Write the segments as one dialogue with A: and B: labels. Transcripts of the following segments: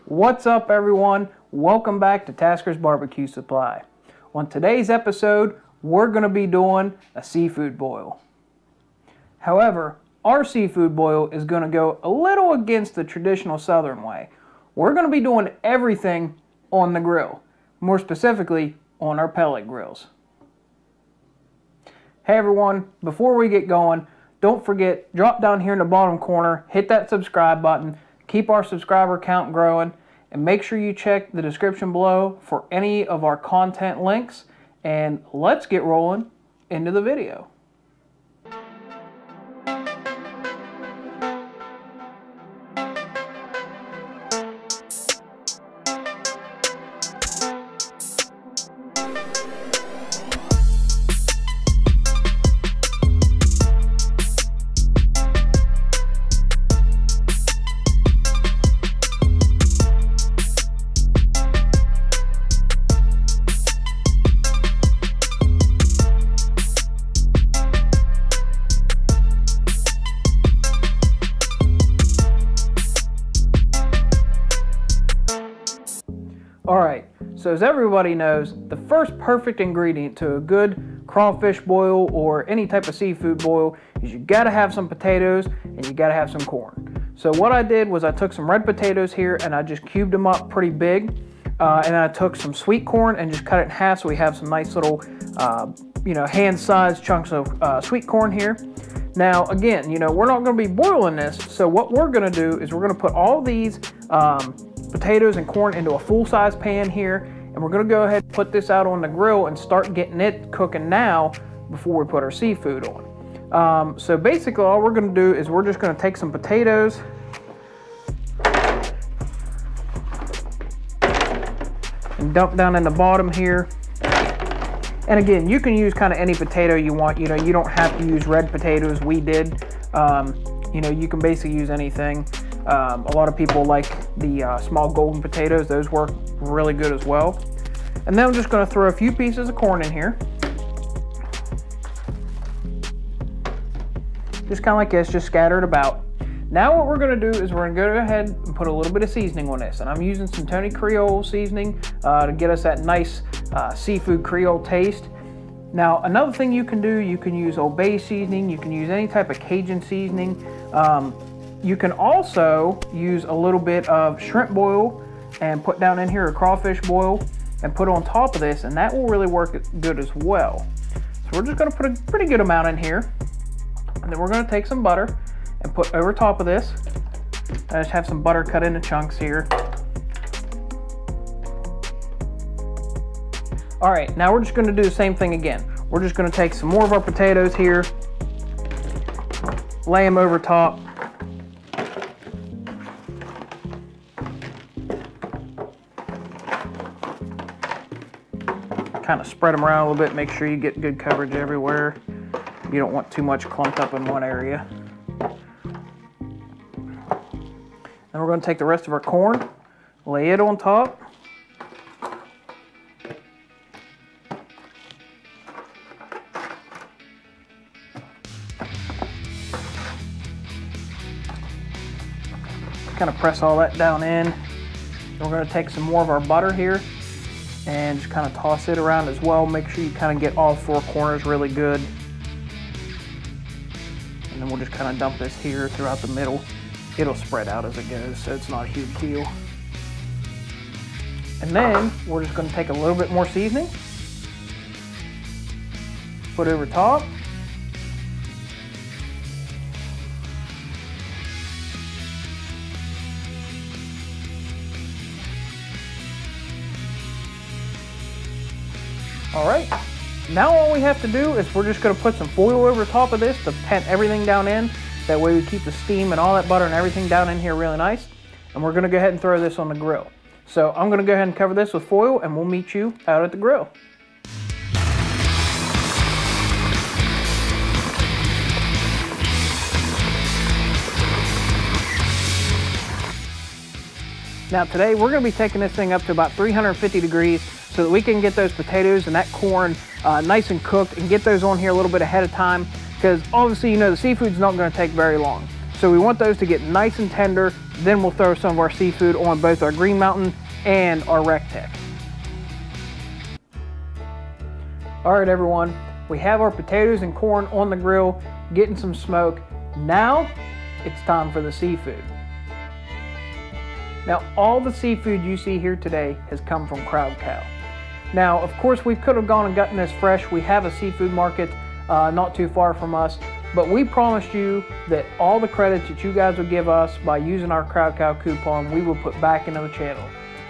A: What's up, everyone? Welcome back to Tasker's Barbecue Supply. On today's episode, we're going to be doing a seafood boil. However, our seafood boil is going to go a little against the traditional southern way. We're going to be doing everything on the grill, more specifically on our pellet grills. Hey everyone, before we get going, don't forget, drop down here in the bottom corner, hit that subscribe button, keep our subscriber count growing, and make sure you check the description below for any of our content links, and let's get rolling into the video. Alright, so as everybody knows, the first perfect ingredient to a good crawfish boil or any type of seafood boil is you gotta have some potatoes and you gotta have some corn. So what I did was I took some red potatoes here and I just cubed them up pretty big, and I took some sweet corn and just cut it in half so we have some nice little hand-sized chunks of sweet corn here. Now again, we're not going to be boiling this, so what we're going to do is we're going to put all these potatoes and corn into a full-size pan here, and we're going to go ahead and put this out on the grill and start getting it cooking now before we put our seafood on. So basically all we're going to do is we're just going to take some potatoes and dump down in the bottom here. And again, you can use kind of any potato you want. You don't have to use red potatoes. We did. You can basically use anything. A lot of people like the small golden potatoes. Those work really good as well. And then I'm just going to throw a few pieces of corn in here. Just kind of like this, just scattered about. Now what we're going to do is we're going to go ahead and put a little bit of seasoning on this. And I'm using some Tony Creole seasoning to get us that nice seafood Creole taste. Now another thing you can do, you can use Old Bay seasoning, you can use any type of Cajun seasoning. You can also use a little bit of shrimp boil and put down in here a crawfish boil and put on top of this, and that will really work good as well. So we're just going to put a pretty good amount in here, and then we're going to take some butter and put over top of this. I just have some butter cut into chunks here. Alright, now we're just going to do the same thing again. We're just going to take some more of our potatoes here, lay them over top. Kind of spread them around a little bit, make sure you get good coverage everywhere. You don't want too much clumped up in one area. Then we're going to take the rest of our corn, lay it on top. Kind of press all that down in. Then we're going to take some more of our butter here and just kind of toss it around as well. Make sure you kind of get all four corners really good. And then we'll just kind of dump this here throughout the middle. It'll spread out as it goes, so it's not a huge deal. And then we're just going to take a little bit more seasoning, put over top. Alright, now all we have to do is we're just going to put some foil over top of this to tent everything down in. That way we keep the steam and all that butter and everything down in here really nice. And we're going to go ahead and throw this on the grill. So I'm going to go ahead and cover this with foil and we'll meet you out at the grill. Now today we're going to be taking this thing up to about 350 degrees so that we can get those potatoes and that corn nice and cooked and get those on here a little bit ahead of time, because obviously the seafood's not going to take very long. So we want those to get nice and tender. Then we'll throw some of our seafood on both our Green Mountain and our Recteq. All right, everyone, we have our potatoes and corn on the grill, getting some smoke. Now it's time for the seafood. Now, all the seafood you see here today has come from Crowd Cow. Now, of course, we could have gone and gotten this fresh. We have a seafood market not too far from us, but we promised you that all the credits that you guys would give us by using our Crowd Cow coupon, we will put back into the channel.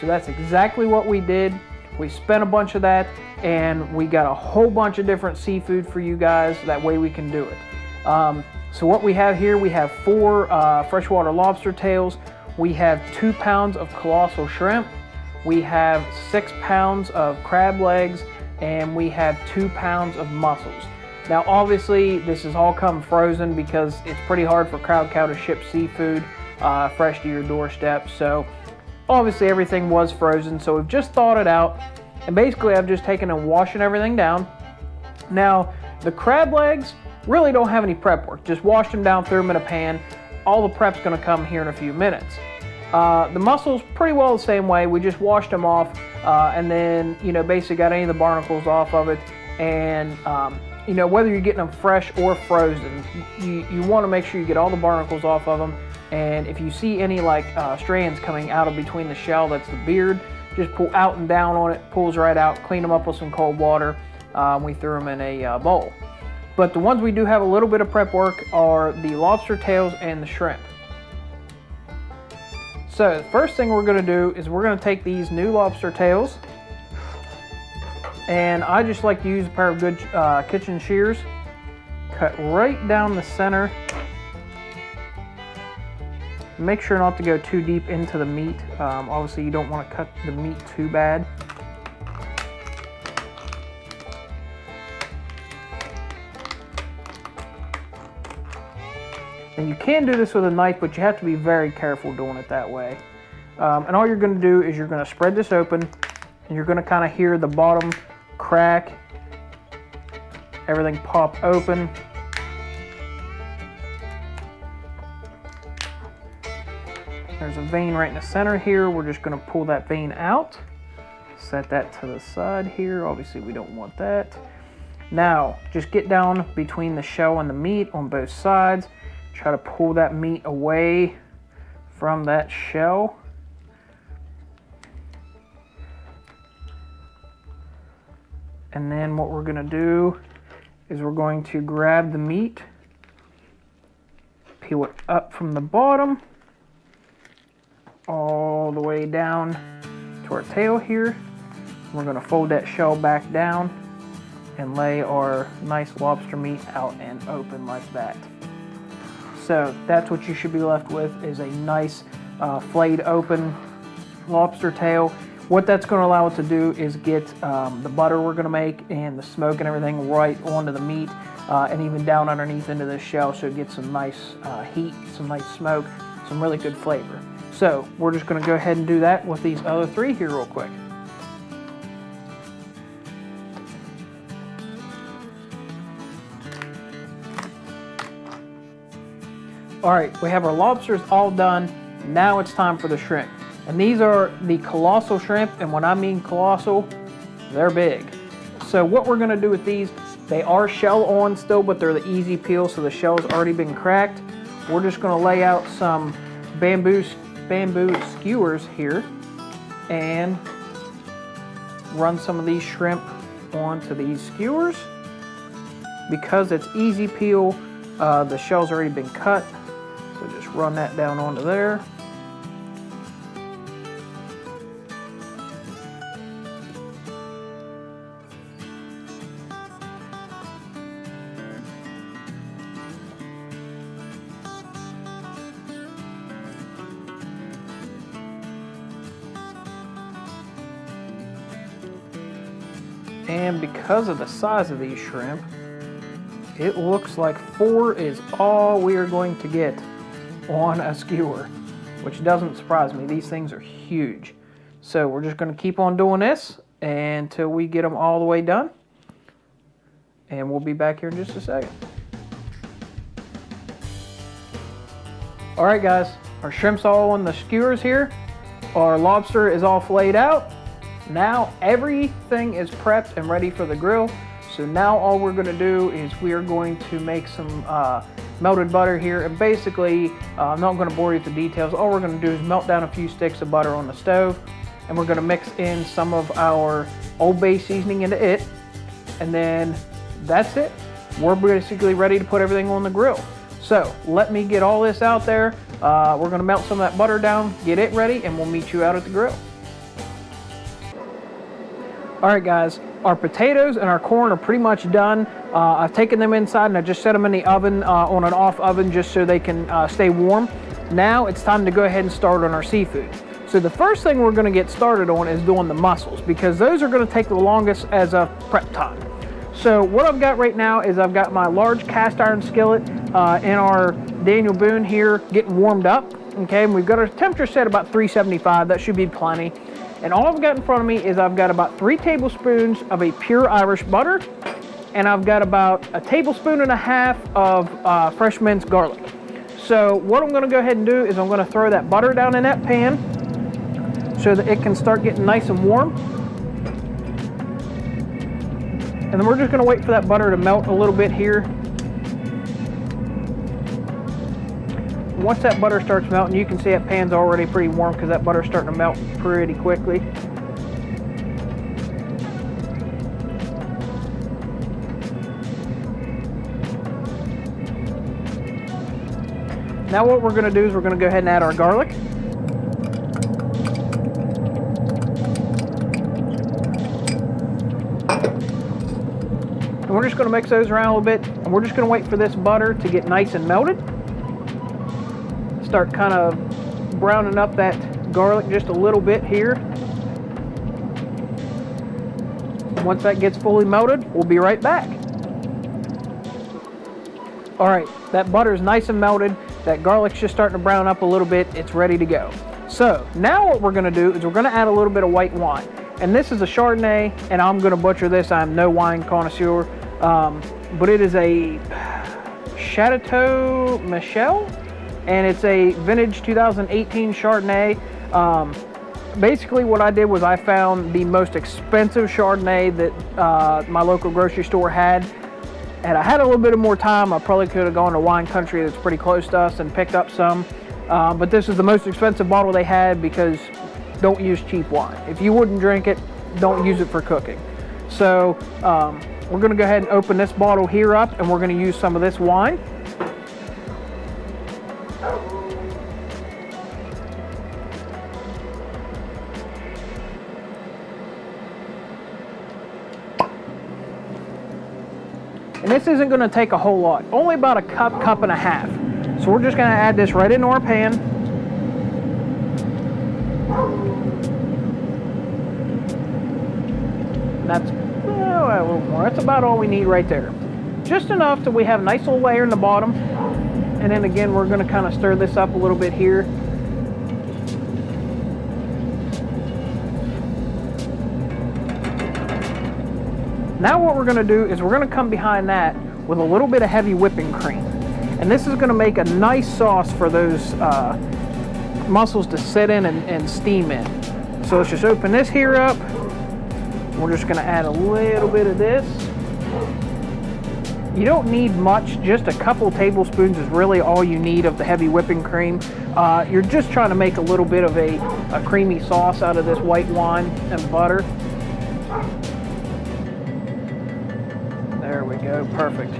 A: So that's exactly what we did. We spent a bunch of that, and we got a whole bunch of different seafood for you guys. That way we can do it. So what we have here, we have 4 freshwater lobster tails. We have 2 pounds of colossal shrimp. We have 6 pounds of crab legs, and we have 2 pounds of mussels. Now, obviously, this has all come frozen because it's pretty hard for Crowd Cow to ship seafood fresh to your doorstep. So obviously everything was frozen, so we've just thawed it out, and basically I've just taken and washing everything down. Now, the crab legs really don't have any prep work. Just washed them down, threw them in a pan. All the prep's gonna come here in a few minutes. The mussels, pretty well the same way. We just washed them off and then, basically got any of the barnacles off of it. And, whether you're getting them fresh or frozen, you wanna make sure you get all the barnacles off of them. And if you see any strands coming out of between the shell, that's the beard, just pull out and down on it, pulls right out, clean them up with some cold water. We threw them in a bowl. But the ones we do have a little bit of prep work are the lobster tails and the shrimp. So the first thing we're gonna do is we're gonna take these new lobster tails, and I just like to use a pair of good kitchen shears, cut right down the center. Make sure not to go too deep into the meat. Obviously you don't want to cut the meat too bad. And you can do this with a knife, but you have to be very careful doing it that way. And all you're going to do is you're going to spread this open, and you're going to kind of hear the bottom crack, everything pop open. There's a vein right in the center here. We're just going to pull that vein out. Set that to the side here. Obviously we don't want that. Now, just get down between the shell and the meat on both sides. Try to pull that meat away from that shell. And then what we're going to do is we're going to grab the meat, peel it up from the bottom, all the way down to our tail here. We're going to fold that shell back down and lay our nice lobster meat out and open like that. So that's what you should be left with, is a nice flayed open lobster tail. What that's going to allow it to do is get the butter we're going to make and the smoke and everything right onto the meat and even down underneath into the shell, so it gets some nice heat, some nice smoke, some really good flavor. So we're just going to go ahead and do that with these other 3 here real quick. All right, we have our lobsters all done. Now it's time for the shrimp. And these are the colossal shrimp, and when I mean colossal, they're big. So what we're gonna do with these, they are shell on still, but they're the easy peel, so the shell's already been cracked. We're just gonna lay out some bamboo skewers here and run some of these shrimp onto these skewers. Because it's easy peel, the shell's already been cut, so just run that down onto there. And because of the size of these shrimp, it looks like 4 is all we are going to get on a skewer, which doesn't surprise me. These things are huge. So we're just going to keep on doing this until we get them all the way done. And we'll be back here in just a second. All right guys, our shrimp's all on the skewers here. Our lobster is all filleted out. Now everything is prepped and ready for the grill. So now all we're gonna do is we are going to make some melted butter here. And basically, I'm not gonna bore you with the details. All we're gonna do is melt down a few sticks of butter on the stove, and we're gonna mix in some of our Old Bay seasoning into it. And then that's it. We're basically ready to put everything on the grill. So let me get all this out there. We're gonna melt some of that butter down, get it ready, and we'll meet you out at the grill. All right guys, our potatoes and our corn are pretty much done. I've taken them inside and I just set them in the oven on an off oven just so they can stay warm. Now it's time to go ahead and start on our seafood. So the first thing we're gonna get started on is doing the mussels, because those are gonna take the longest as a prep time. So what I've got right now is I've got my large cast iron skillet in our Daniel Boone here getting warmed up. Okay, and we've got our temperature set about 375. That should be plenty. And all I've got in front of me is I've got about 3 tablespoons of a pure Irish butter, and I've got about a tablespoon and a half of fresh minced garlic. So what I'm gonna go ahead and do is I'm gonna throw that butter down in that pan so that it can start getting nice and warm. And then we're just gonna wait for that butter to melt a little bit here. Once that butter starts melting, you can see that pan's already pretty warm because that butter's starting to melt pretty quickly. Now what we're gonna do is we're gonna go ahead and add our garlic. And we're just gonna mix those around a little bit, and we're just gonna wait for this butter to get nice and melted. Start kind of browning up that garlic just a little bit here. Once that gets fully melted, we'll be right back. All right, that butter is nice and melted. That garlic's just starting to brown up a little bit. It's ready to go. So now what we're gonna do is we're gonna add a little bit of white wine. And this is a Chardonnay, and I'm gonna butcher this. I'm no wine connoisseur, but it is a Chateau Michel, and it's a vintage 2018 Chardonnay. Basically what I did was I found the most expensive Chardonnay that my local grocery store had. And I had a little bit of more time, I probably could have gone to Wine Country that's pretty close to us and picked up some. But this is the most expensive bottle they had, because don't use cheap wine. If you wouldn't drink it, don't use it for cooking. So we're gonna go ahead and open this bottle here up, and we're gonna use some of this wine. And this isn't gonna take a whole lot, only about a cup and a half. So we're just gonna add this right into our pan. And that's a little more. That's about all we need right there. Just enough that we have a nice little layer in the bottom. And then again, we're gonna kind of stir this up a little bit here. Now what we're gonna do is we're gonna come behind that with a little bit of heavy whipping cream. And this is gonna make a nice sauce for those mussels to sit in and steam in. So let's just open this here up. We're just gonna add a little bit of this. You don't need much, just a couple tablespoons is really all you need of the heavy whipping cream. You're just trying to make a little bit of a creamy sauce out of this white wine and butter. There we go, perfect.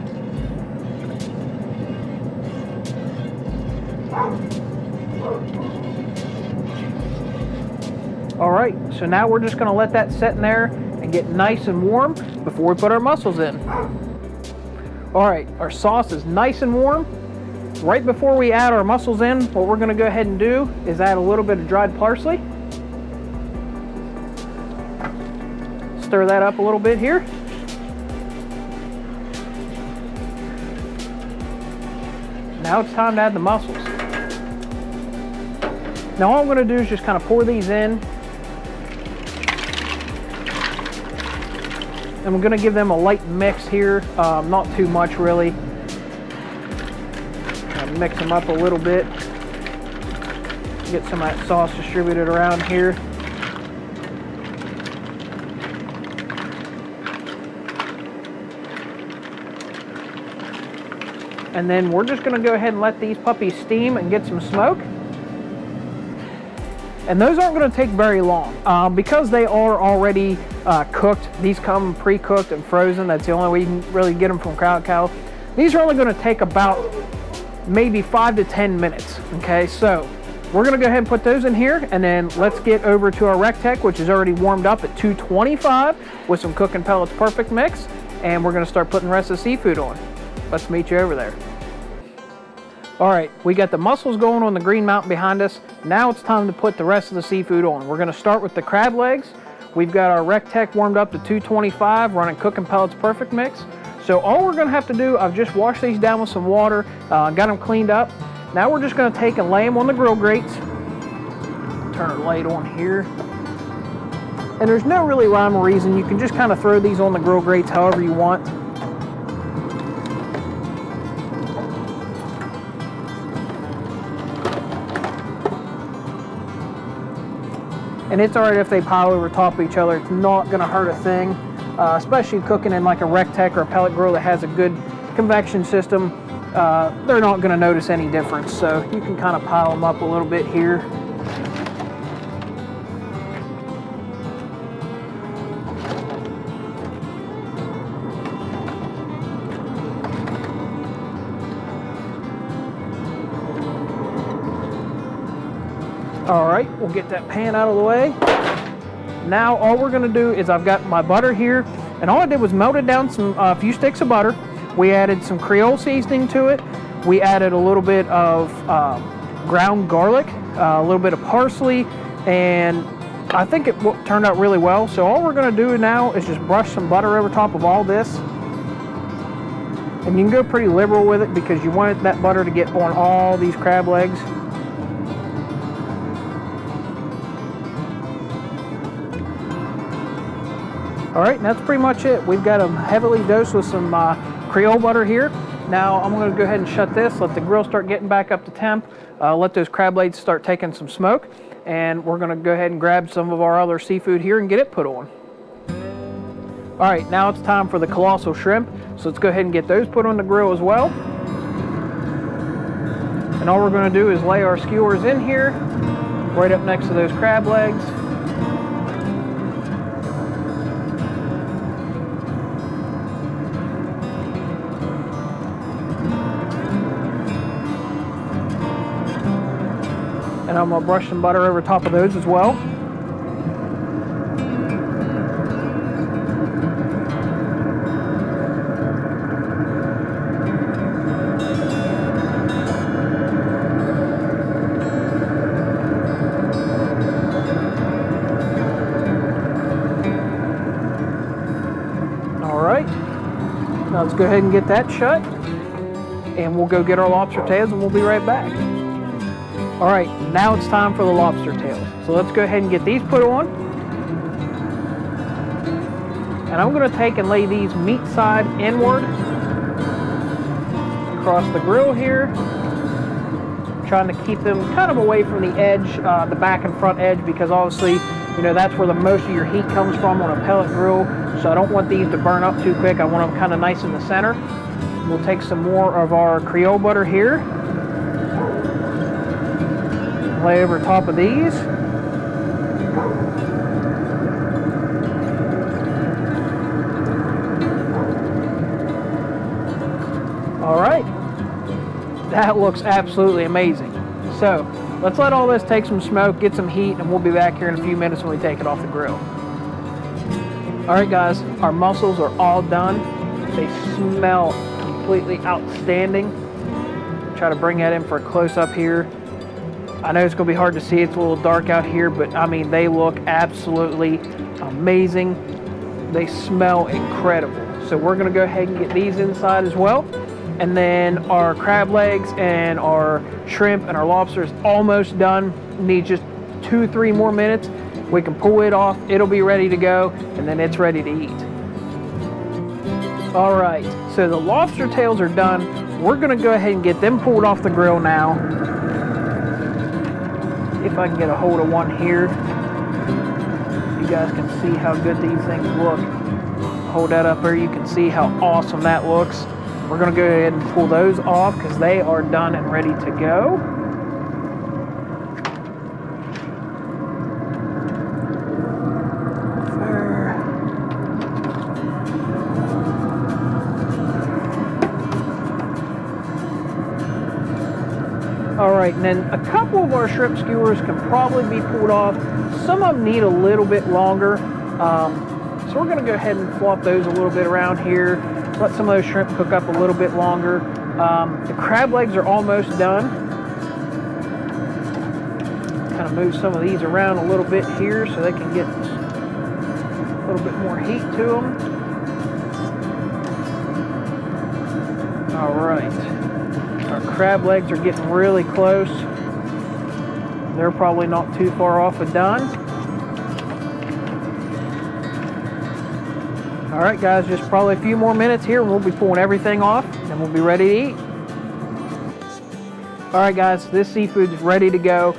A: All right, so now we're just gonna let that sit in there and get nice and warm before we put our mussels in. All right, our sauce is nice and warm. Right before we add our mussels in, what we're gonna go ahead and do is add a little bit of dried parsley. Stir that up a little bit here. Now it's time to add the mussels. Now all I'm gonna do is just kind of pour these in. And we're gonna give them a light mix here, not too much really. Mix them up a little bit. Get some of that sauce distributed around here. And then we're just gonna go ahead and let these puppies steam and get some smoke. And those aren't gonna take very long. Because they are already cooked, these come pre-cooked and frozen. That's the only way you can really get them from Crowd Cow. These are only gonna take about maybe 5 to 10 minutes, okay? So we're gonna go ahead and put those in here, and then let's get over to our RecTech, which is already warmed up at 225 with some Cooking Pellets Perfect mix, and we're gonna start putting the rest of the seafood on. Let's meet you over there. All right, we got the mussels going on the green mountain behind us. Now it's time to put the rest of the seafood on. We're gonna start with the crab legs. We've got our RecTech warmed up to 225, running Cooking Pellets Perfect mix. So all we're gonna have to do, I've just washed these down with some water, got them cleaned up. Now we're just gonna take and lay them on the grill grates. Turn our light on here. And there's no really rhyme or reason. You can just kind of throw these on the grill grates however you want. And it's all right if they pile over top of each other. It's not gonna hurt a thing, especially cooking in like a RecTech or a pellet grill that has a good convection system. They're not gonna notice any difference. So you can kind of pile them up a little bit here. All right, we'll get that pan out of the way. Now all we're gonna do is I've got my butter here, and all I did was melted down a few sticks of butter. We added some Creole seasoning to it. We added a little bit of ground garlic, a little bit of parsley, and I think it turned out really well. So all we're gonna do now is just brush some butter over top of all this. And you can go pretty liberal with it because you want that butter to get on all these crab legs. All right, and that's pretty much it. We've got them heavily dosed with some Creole butter here. Now I'm gonna go ahead and shut this, let the grill start getting back up to temp, let those crab legs start taking some smoke, and we're gonna go ahead and grab some of our other seafood here and get it put on. All right, now it's time for the colossal shrimp. So let's go ahead and get those put on the grill as well. And all we're gonna do is lay our skewers in here, right up next to those crab legs. And I'm gonna brush some butter over top of those as well. All right, now let's go ahead and get that shut, and we'll go get our lobster tails and we'll be right back. All right, now it's time for the lobster tails. So let's go ahead and get these put on. And I'm gonna take and lay these meat side inward across the grill here. Trying to keep them kind of away from the edge, the back and front edge, because obviously, you know, that's where the most of your heat comes from on a pellet grill. So I don't want these to burn up too quick. I want them kind of nice in the center. We'll take some more of our Creole butter here. Lay over top of these. All right, that looks absolutely amazing. So let's let all this take some smoke, get some heat, and we'll be back here in a few minutes when we take it off the grill. All right guys, our mussels are all done. They smell completely outstanding. Try to bring that in for a close-up here. I know it's gonna be hard to see, it's a little dark out here, but I mean, they look absolutely amazing. They smell incredible. So we're gonna go ahead and get these inside as well. And then our crab legs and our shrimp and our lobster is almost done. Need just 2-3 more minutes. We can pull it off, it'll be ready to go, and then it's ready to eat. All right, so the lobster tails are done. We're gonna go ahead and get them pulled off the grill now. See if I can get a hold of one here so you guys can see how good these things look. Hold that up there, you can see how awesome that looks. We're gonna go ahead and pull those off because they are done and ready to go. All right, and then a couple of our shrimp skewers can probably be pulled off. Some of them need a little bit longer. So we're gonna go ahead and flop those a little bit around here. Let some of those shrimp cook up a little bit longer. The crab legs are almost done. Kind of move some of these around a little bit here so they can get a little bit more heat to them. All right. Our crab legs are getting really close. They're probably not too far off of done. All right, guys, just probably a few more minutes here and we'll be pulling everything off and we'll be ready to eat. All right, guys, this seafood's ready to go.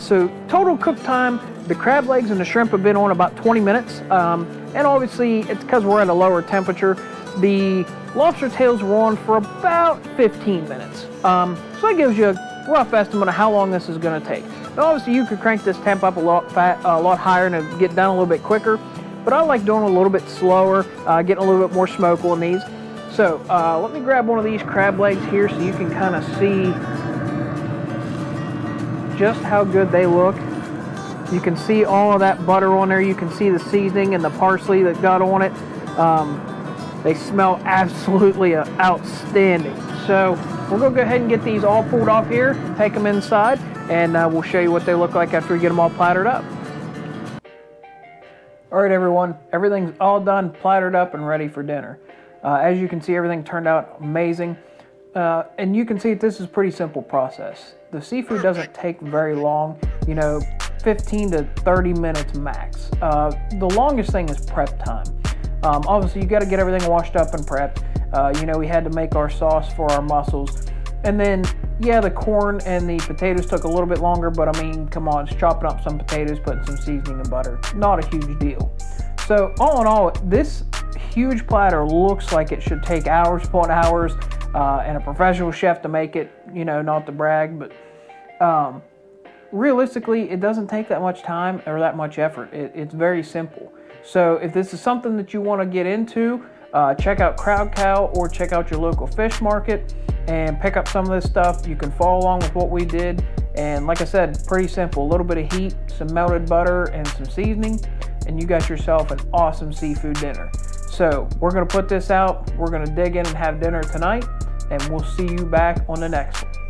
A: So total cook time, the crab legs and the shrimp have been on about 20 minutes. And obviously it's because we're at a lower temperature. The lobster tails were on for about 15 minutes. So that gives you a rough estimate of how long this is gonna take. Now obviously you could crank this temp up a lot higher and it'd get done a little bit quicker, but I like doing it a little bit slower, getting a little bit more smoke on these. So let me grab one of these crab legs here so you can kind of see just how good they look. You can see all of that butter on there. You can see the seasoning and the parsley that got on it. They smell absolutely outstanding. So we're gonna go ahead and get these all pulled off here, take them inside, and we'll show you what they look like after we get them all plattered up. All right, everyone, everything's all done, plattered up, and ready for dinner. As you can see, everything turned out amazing. And you can see this is a pretty simple process. The seafood doesn't take very long, 15 to 30 minutes max. The longest thing is prep time. Obviously, you got to get everything washed up and prepped. We had to make our sauce for our mussels. And then, yeah, the corn and the potatoes took a little bit longer, but I mean, come on, it's chopping up some potatoes, putting some seasoning and butter. Not a huge deal. So all in all, this huge platter looks like it should take hours upon hours, and a professional chef to make it, not to brag, but realistically, it doesn't take that much time or that much effort. It's very simple. So if this is something that you want to get into, check out Crowd Cow or check out your local fish market and pick up some of this stuff. You can follow along with what we did. And like I said, pretty simple. A little bit of heat, some melted butter, and some seasoning, and you got yourself an awesome seafood dinner. So we're going to put this out. We're going to dig in and have dinner tonight, and we'll see you back on the next one.